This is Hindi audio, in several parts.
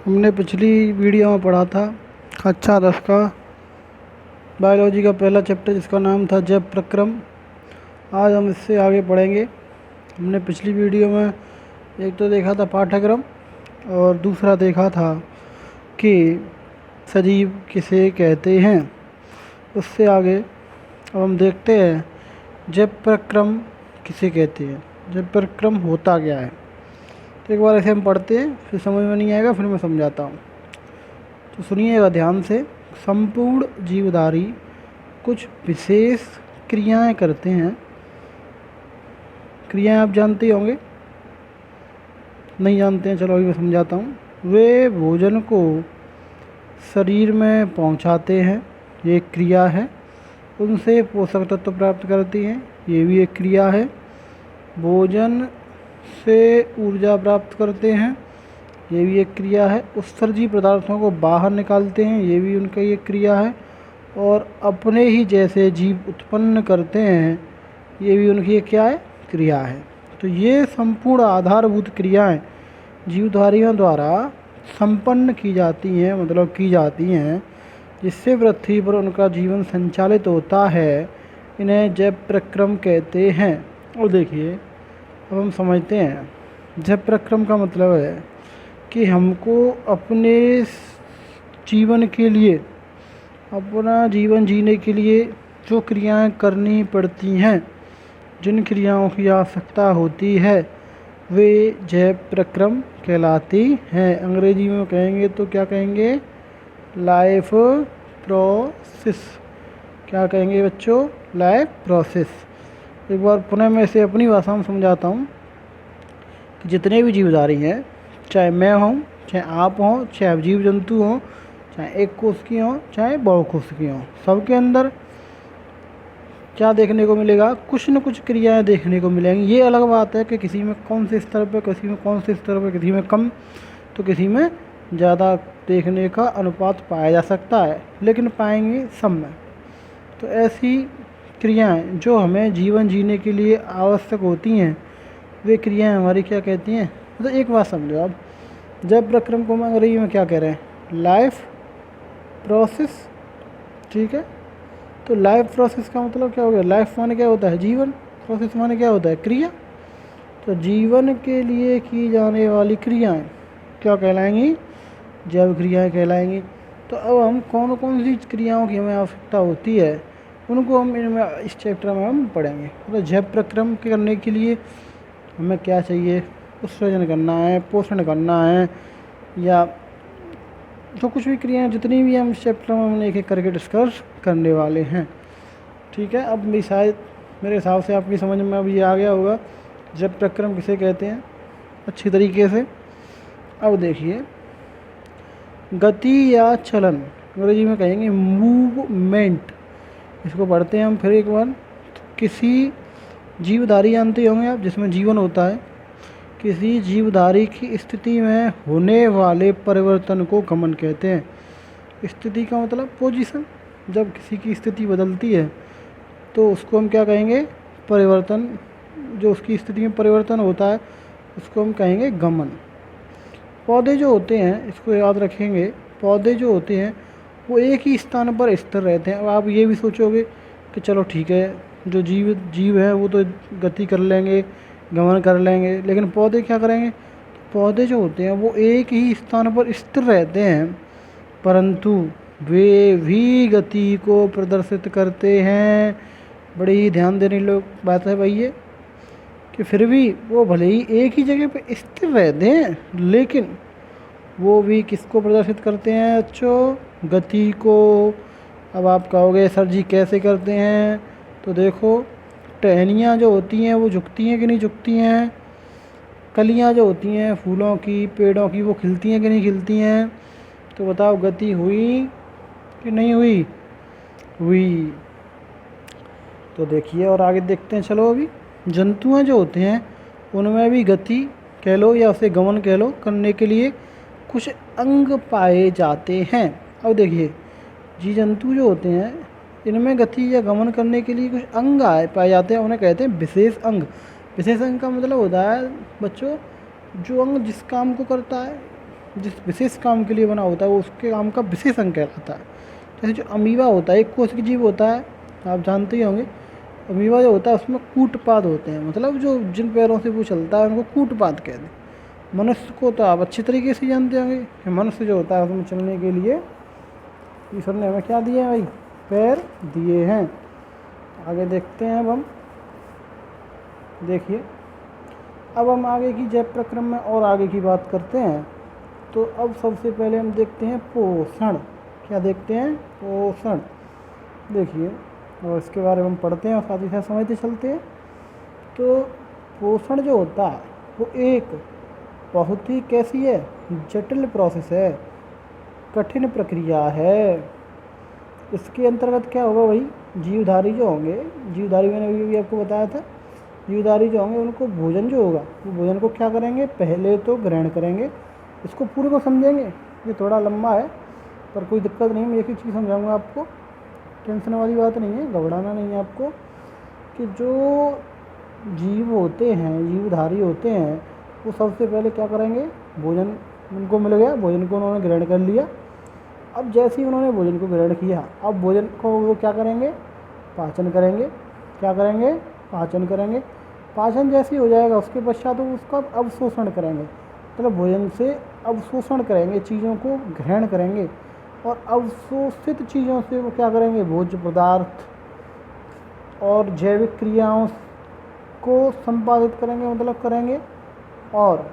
हमने पिछली वीडियो में पढ़ा था कक्षा 10 का बायोलॉजी का पहला चैप्टर जिसका नाम था जैव प्रक्रम। आज हम इससे आगे पढ़ेंगे। हमने पिछली वीडियो में एक तो देखा था पाठ्यक्रम और दूसरा देखा था कि सजीव किसे कहते हैं। उससे आगे अब हम देखते हैं जैव प्रक्रम किसे कहते हैं, जैव प्रक्रम होता क्या है। तो एक बार ऐसे हम पढ़ते हैं, फिर समझ में नहीं आएगा फिर मैं समझाता हूँ। तो सुनिएगा ध्यान से। संपूर्ण जीवधारी कुछ विशेष क्रियाएं करते हैं। क्रियाएं आप जानते होंगे, नहीं जानते हैं चलो अभी मैं समझाता हूँ। वे भोजन को शरीर में पहुँचाते हैं, ये एक क्रिया है। उनसे पोषक तत्व प्राप्त करती हैं, ये भी एक क्रिया है। भोजन से ऊर्जा प्राप्त करते हैं, ये भी एक क्रिया है। उत्सर्जी पदार्थों को बाहर निकालते हैं, ये भी उनका एक क्रिया है। और अपने ही जैसे जीव उत्पन्न करते हैं, ये भी उनकी एक क्या है, क्रिया है। तो ये संपूर्ण आधारभूत क्रियाएं जीवधारियों द्वारा संपन्न की जाती हैं, मतलब की जाती हैं, जिससे पृथ्वी पर उनका जीवन संचालित होता है। इन्हें जैव प्रक्रम कहते हैं। और देखिए अब हम समझते हैं, जैव प्रक्रम का मतलब है कि हमको अपने जीवन के लिए, अपना जीवन जीने के लिए जो क्रियाएं करनी पड़ती हैं, जिन क्रियाओं की आवश्यकता होती है, वे जैव प्रक्रम कहलाती हैं। अंग्रेजी में कहेंगे तो क्या कहेंगे, लाइफ प्रोसेस। क्या कहेंगे बच्चों, लाइफ प्रोसेस। एक बार पुनः मैं इसे अपनी भाषा में समझाता हूँ कि जितने भी जीवधारी हैं, चाहे मैं हूँ, चाहे आप हों, चाहे जीव जंतु हों, चाहे एक कोष की हों, चाहे बहुकोष की हों, सबके अंदर क्या देखने को मिलेगा, कुछ न कुछ क्रियाएं देखने को मिलेंगी। ये अलग बात है कि किसी में कौन से स्तर पर, किसी में कौन से स्तर पर, किसी में कम तो किसी में ज़्यादा देखने का अनुपात पाया जा सकता है, लेकिन पाएंगे सब में। तो ऐसी क्रियाएं जो हमें जीवन जीने के लिए आवश्यक होती हैं, वे क्रियाएं हमारी क्या कहती हैं। मतलब एक बात समझो आप, जैव प्रक्रम को हम अंग्रेजी में क्या कह रहे हैं, लाइफ प्रोसेस। ठीक है, तो लाइफ प्रोसेस का मतलब क्या हो गया, लाइफ माने क्या होता है जीवन, प्रोसेस माने क्या होता है क्रिया। तो जीवन के लिए की जाने वाली क्रियाएं क्या कहलाएंगी, जैव क्रियाएं कहलाएंगी। तो अब हम कौन कौन सी क्रियाओं की हमें आवश्यकता होती है, उनको हम इस चैप्टर में हम पढ़ेंगे। मतलब जैव प्रक्रम करने के लिए हमें क्या चाहिए, उत्सर्जन करना है, पोषण करना है, या जो कुछ भी क्रियाएं जितनी भी हम इस चैप्टर में हम एक एक करके डिस्कस करने वाले हैं। ठीक है, अब मेरे हिसाब से आपकी समझ में अब ये आ गया होगा जैव प्रक्रम किसे कहते हैं अच्छी तरीके से। अब देखिए, गति या चलन, अंग्रेजी में कहेंगे मूवमेंट, इसको पढ़ते हैं हम फिर एक बार। किसी जीवधारी जानते होंगे आप, जिसमें जीवन होता है, किसी जीवधारी की स्थिति में होने वाले परिवर्तन को गमन कहते हैं। स्थिति का मतलब पोजीशन, जब किसी की स्थिति बदलती है तो उसको हम क्या कहेंगे, परिवर्तन। जो उसकी स्थिति में परिवर्तन होता है उसको हम कहेंगे गमन। पौधे जो होते हैं, इसको याद रखेंगे, पौधे जो होते हैं वो एक ही स्थान पर स्थिर रहते हैं। अब आप ये भी सोचोगे कि चलो ठीक है, जो जीव है वो तो गति कर लेंगे, गमन कर लेंगे, लेकिन पौधे क्या करेंगे। पौधे जो होते हैं वो एक ही स्थान पर स्थिर रहते हैं, परंतु वे भी गति को प्रदर्शित करते हैं। बड़ी ध्यान देने लोग बात है भाई ये, कि फिर भी वो भले ही एक ही जगह पे स्थिर रहते हैं, लेकिन वो भी किसको प्रदर्शित करते हैं बच्चों, गति को। अब आप कहोगे सर जी कैसे करते हैं, तो देखो, टहनियाँ जो होती हैं वो झुकती हैं कि नहीं झुकती हैं, कलियाँ जो होती हैं फूलों की, पेड़ों की, वो खिलती हैं कि नहीं खिलती हैं। तो बताओ गति हुई कि नहीं हुई, हुई। तो देखिए और आगे देखते हैं। चलो अभी जंतुएं जो होते हैं उनमें भी गति कह लो या उसे गमन कह लो करने के लिए कुछ अंग पाए जाते हैं। अब देखिए, जीव जंतु जो होते हैं इनमें गति या गमन करने के लिए कुछ अंग पाए जाते हैं, उन्हें कहते हैं विशेष अंग। विशेष अंग का मतलब होता है बच्चों, जो अंग जिस काम को करता है जिस विशेष काम के लिए बना होता है वो उसके काम का विशेष अंग कहलाता है। जैसे जो अमीबा होता है, एक कोशिकी जीव होता है, आप जानते ही होंगे। अमीबा जो होता है उसमें कूटपाद होते हैं, मतलब जो जिन पैरों से वो चलता है उनको कूटपाद कहते हैं। मनुष्य को तो आप अच्छी तरीके से जानते होंगे कि मनुष्य जो होता है उसमें चलने के लिए ईश्वर ने हमें क्या दिए हैं भाई, पैर दिए हैं। आगे देखते हैं अब हम, देखिए अब हम आगे की जैव प्रक्रम में और आगे की बात करते हैं। तो अब सबसे पहले हम देखते हैं पोषण। क्या देखते हैं, पोषण। देखिए और इसके बारे में हम पढ़ते हैं और साथ ही साथ समझते चलते हैं। तो पोषण जो होता है वो एक बहुत ही कैसी है, जटिल प्रोसेस है, कठिन प्रक्रिया है। इसके अंतर्गत क्या होगा भाई, जीवधारी जो होंगे, जीवधारी मैंने अभी आपको बताया था, जीवधारी जो होंगे उनको भोजन जो होगा वो भोजन को क्या करेंगे, पहले तो ग्रहण करेंगे। इसको पूरे को समझेंगे, ये थोड़ा लंबा है पर कोई दिक्कत नहीं, मैं एक ही चीज़ समझाऊंगा आपको, टेंशन वाली बात नहीं है, घबराना नहीं है आपको। कि जो जीव होते हैं, जीवधारी होते हैं, वो सबसे पहले क्या करेंगे, भोजन उनको मिल गया, भोजन को उन्होंने ग्रहण कर लिया। अब जैसे ही उन्होंने भोजन को ग्रहण किया, अब भोजन को वो क्या करेंगे, पाचन करेंगे। क्या करेंगे, पाचन करेंगे। पाचन जैसे ही हो जाएगा उसके पश्चात वो उसका अवशोषण करेंगे, मतलब भोजन से अवशोषण करेंगे, चीज़ों को ग्रहण करेंगे। और अवशोषित चीज़ों से वो क्या करेंगे, भोज्य पदार्थ और जैविक क्रियाओं को संपादित करेंगे, मतलब करेंगे। और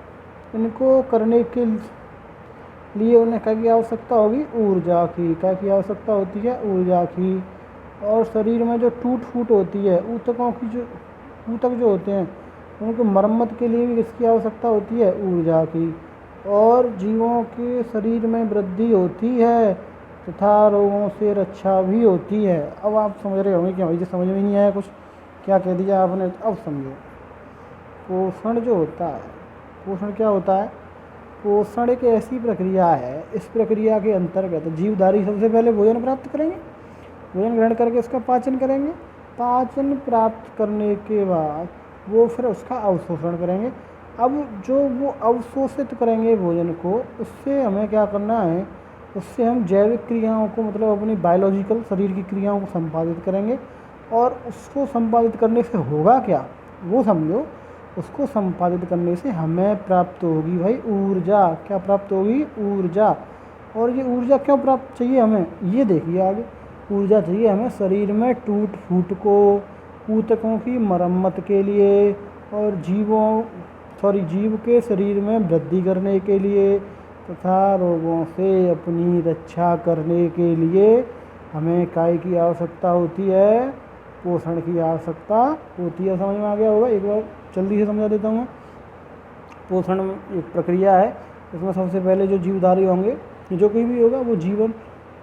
इनको करने के लिए उन्हें क्या की आवश्यकता होगी, ऊर्जा की। क्या की आवश्यकता होती है, ऊर्जा की। और शरीर में जो टूट फूट होती है, ऊतकों की जो ऊतक जो होते हैं उनको मरम्मत के लिए भी किसकी आवश्यकता होती है, ऊर्जा की। और जीवों के शरीर में वृद्धि होती है तथा रोगों से रक्षा भी होती है। अब आप समझ रहे होंगे कि भाई जी समझ में नहीं आया कुछ, क्या कह दिया आपने, तो अब समझो। पोषण जो होता है, पोषण क्या होता है, पोषण एक ऐसी प्रक्रिया है, इस प्रक्रिया के अंतर्गत जीवधारी सबसे पहले भोजन प्राप्त करेंगे, भोजन ग्रहण करके उसका पाचन करेंगे। पाचन प्राप्त करने के बाद वो फिर उसका अवशोषण करेंगे। अब जो वो अवशोषित करेंगे भोजन को, उससे हमें क्या करना है, उससे हम जैविक क्रियाओं को, मतलब अपनी बायोलॉजिकल शरीर की क्रियाओं को संपादित करेंगे। और उसको संपादित करने से होगा क्या, वो समझो। उसको संपादित करने से हमें प्राप्त होगी भाई ऊर्जा। क्या प्राप्त होगी, ऊर्जा। और ये ऊर्जा क्यों प्राप्त चाहिए हमें, ये देखिए आगे। ऊर्जा चाहिए हमें शरीर में टूट फूट को, ऊतकों की मरम्मत के लिए, और जीव के शरीर में वृद्धि करने के लिए, तथा रोगों से अपनी रक्षा करने के लिए हमें काय की आवश्यकता होती है, पोषण की आवश्यकता होती है। समझ में आ गया होगा, एक बार जल्दी से समझा देता हूँ। पोषण एक प्रक्रिया है, इसमें सबसे पहले जो जीवधारी होंगे, जो कोई भी होगा वो जीवन,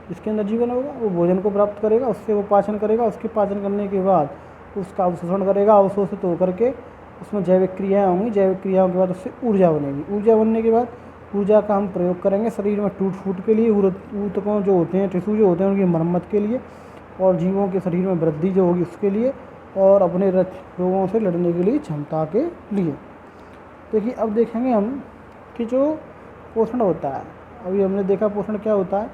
जिसके अंदर जीवन होगा वो भोजन को प्राप्त करेगा, उससे वो पाचन करेगा, उसके पाचन करने के बाद उसका अवशोषण करेगा, अवशोषित होकर के उसमें जैविक क्रियाएँ होंगी, जैविक क्रियाओं के बाद उससे ऊर्जा बनेगी। ऊर्जा बनने के बाद ऊर्जा का हम प्रयोग करेंगे शरीर में टूट फूट के लिए, ऊतकों जो होते हैं, टिश्यू जो होते हैं उनकी मरम्मत के लिए, और जीवों के शरीर में वृद्धि जो होगी उसके लिए, और अपने रोगों से लड़ने के लिए, क्षमता के लिए। देखिए अब देखेंगे हम कि जो पोषण होता है, अभी हमने देखा पोषण क्या होता है।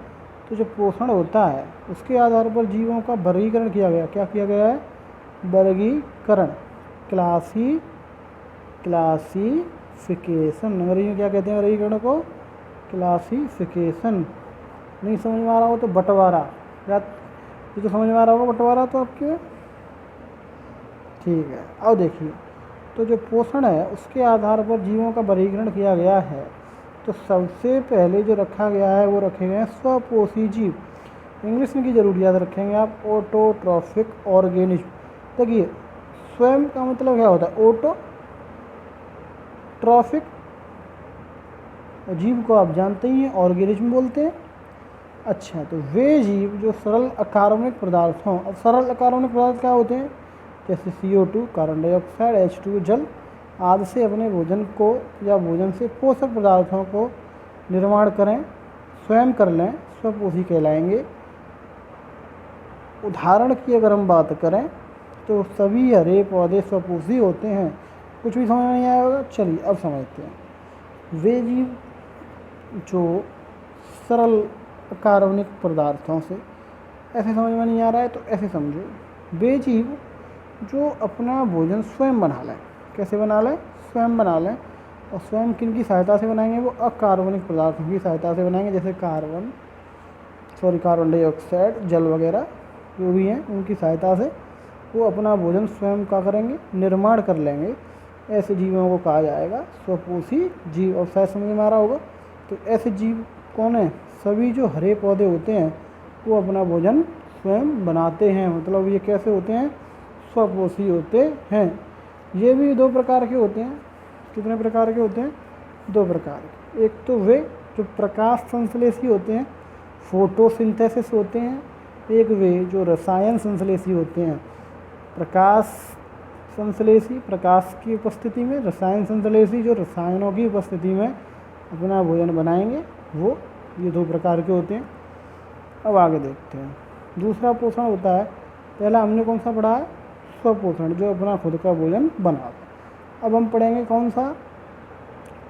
तो जो पोषण होता है उसके आधार पर जीवों का वर्गीकरण किया गया। क्या किया गया है, वर्गीकरण, क्लासिफिकेशन। अंग्रेजी में क्या कहते हैं वर्गीकरण को, क्लासिफिकेशन। नहीं समझ में आ रहा हो तो बंटवारा, या ये तो समझ में आ रहा होगा बंटवारा तो आपके, ठीक है। अब देखिए, तो जो पोषण है उसके आधार पर जीवों का वर्गीकरण किया गया है। तो सबसे पहले जो रखा गया है वो रखे गए हैं स्वपोषी जीव। इंग्लिश में की जरूर याद रखेंगे आप, ऑटोट्रॉफिक ऑर्गेनिज्म। देखिए स्वयं का मतलब क्या होता है, ऑटोट्रॉफिक, जीव को आप जानते ही हैं ऑर्गेनिज्म बोलते हैं। अच्छा, तो वे जीव जो सरल अकार्बनिक पदार्थ हों। अब सरल अकार्बनिक पदार्थ क्या होते हैं, जैसे CO2, कार्बन डाइऑक्साइड, H2 जल आदि से अपने भोजन को या भोजन से पोषक पदार्थों को निर्माण करें, स्वयं कर लें, स्वपोषी कहलाएंगे। उदाहरण की अगर हम बात करें तो सभी हरे पौधे स्वपोषी होते हैं। कुछ भी समझ में नहीं आया होगा, चलिए अब समझते हैं। वे जीव जो सरल कार्बनिक पदार्थों से। ऐसे समझ में नहीं आ रहा है तो ऐसे समझो, वे जीव जो अपना भोजन स्वयं बना लें। कैसे बना लें? स्वयं बना लें। और स्वयं किन की सहायता से बनाएंगे? वो अकार्बनिक पदार्थों की सहायता से बनाएंगे, जैसे कार्बन डाइऑक्साइड, जल वगैरह जो भी हैं उनकी सहायता से वो अपना भोजन स्वयं का करेंगे, निर्माण कर लेंगे। ऐसे जीवों को कहा जाएगा स्वपोषी जीव। और शायद समझ में आ रहा होगा। तो ऐसे जीव कौन है? सभी जो हरे पौधे होते हैं वो अपना भोजन स्वयं बनाते हैं। मतलब ये कैसे होते हैं? स्वपोषी होते हैं। ये भी दो प्रकार के होते हैं। कितने प्रकार के होते हैं? दो प्रकार के। एक तो वे जो प्रकाश संश्लेषी होते हैं, फोटोसिंथेसिस होते हैं। एक वे जो रसायन संश्लेषी होते हैं, प्रकाश संश्लेषी, प्रकाश की उपस्थिति में, रसायन संश्लेषी जो रसायनों की उपस्थिति में अपना भोजन बनाएंगे, वो ये दो प्रकार के होते हैं। अब आगे देखते हैं। दूसरा पोषण होता है, पहला हमने कौन सा पढ़ा है? स्वपोषण, जो अपना खुद का भोजन बनाता। अब हम पढ़ेंगे कौन सा?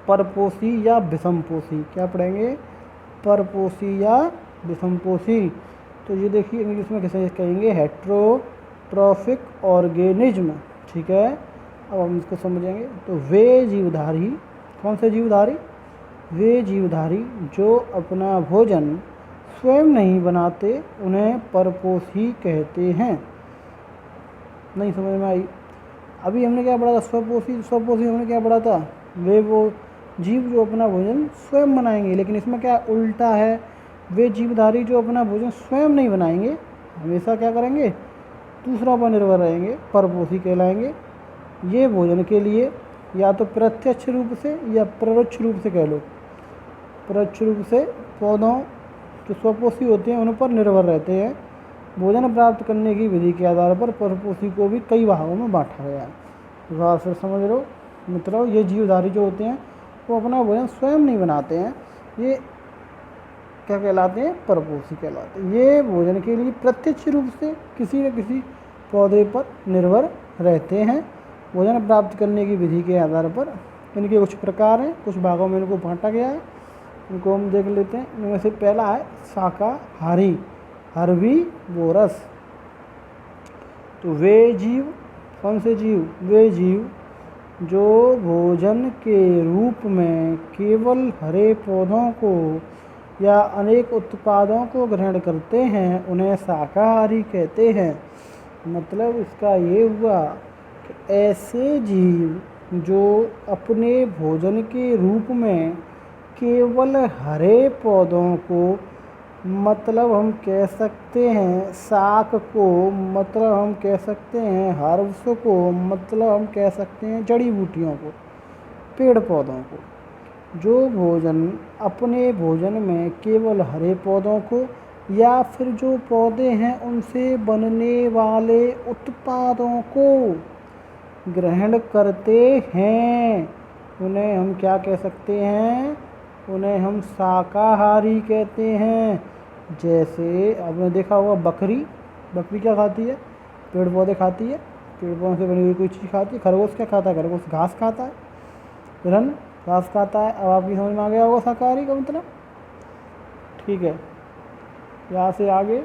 परपोषी या विषमपोषी। क्या पढ़ेंगे? परपोषी या विषमपोषी। तो ये देखिए इंग्लिश में कैसे कहेंगे? Heterotrophic organism. ठीक है, अब हम इसको समझेंगे। तो वे जीवधारी, कौन से जीवधारी? वे जीवधारी जो अपना भोजन स्वयं नहीं बनाते, उन्हें परपोषी कहते हैं। नहीं समझ में आई? अभी हमने क्या पढ़ा था? स्वपोषी। स्वपोषी हमने क्या पढ़ा था? वे वो जीव जो अपना भोजन स्वयं बनाएंगे। लेकिन इसमें क्या उल्टा है? वे जीवधारी जो अपना भोजन स्वयं नहीं बनाएंगे, हमेशा क्या करेंगे? दूसरों पर निर्भर रहेंगे, परपोषी कहलाएंगे। ये भोजन के लिए या तो प्रत्यक्ष रूप से या परोक्ष रूप से कह लो। परोक्ष रूप से पौधों जो स्वपोषी होते हैं उन पर निर्भर रहते हैं। भोजन प्राप्त करने की विधि के आधार पर परपोषी को भी कई भागों में बांटा गया है। बात फिर समझ लो मित्रों, ये जीवधारी जो होते हैं वो अपना भोजन स्वयं नहीं बनाते हैं। ये क्या कहलाते हैं? परपोषी कहलाते हैं। ये भोजन के लिए प्रत्यक्ष रूप से किसी न किसी पौधे पर निर्भर रहते हैं। भोजन प्राप्त करने की विधि के आधार पर इनके कुछ प्रकार हैं, कुछ भागों में इनको बांटा गया है। इनको हम देख लेते हैं। इनमें से पहला है शाकाहारी, हर्बीवोरस। तो वे जीव, कौन से जीव? वे जीव जो भोजन के रूप में केवल हरे पौधों को या अनेक उत्पादों को ग्रहण करते हैं, उन्हें शाकाहारी कहते हैं। मतलब इसका ये हुआ कि ऐसे जीव जो अपने भोजन के रूप में केवल हरे पौधों को, मतलब हम कह सकते हैं शाक को, मतलब हम कह सकते हैं हर्ब्स को, मतलब हम कह सकते हैं जड़ी बूटियों को, पेड़ पौधों को, जो भोजन अपने भोजन में केवल हरे पौधों को या फिर जो पौधे हैं उनसे बनने वाले उत्पादों को ग्रहण करते हैं, उन्हें हम क्या कह सकते हैं? उन्हें हम शाकाहारी कहते हैं। जैसे आपने देखा होगा बकरी, बकरी क्या खाती है? पेड़ पौधे खाती है, पेड़ पौधों से बनी हुई कोई चीज़ खाती है। खरगोश क्या खाता है? खरगोश घास खाता है, हिरन घास खाता है। अब आपकी समझ में आ गया होगा शाकाहारी का मतलब। ठीक है, यहाँ से आगे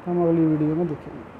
हम अगली वीडियो में देखेंगे।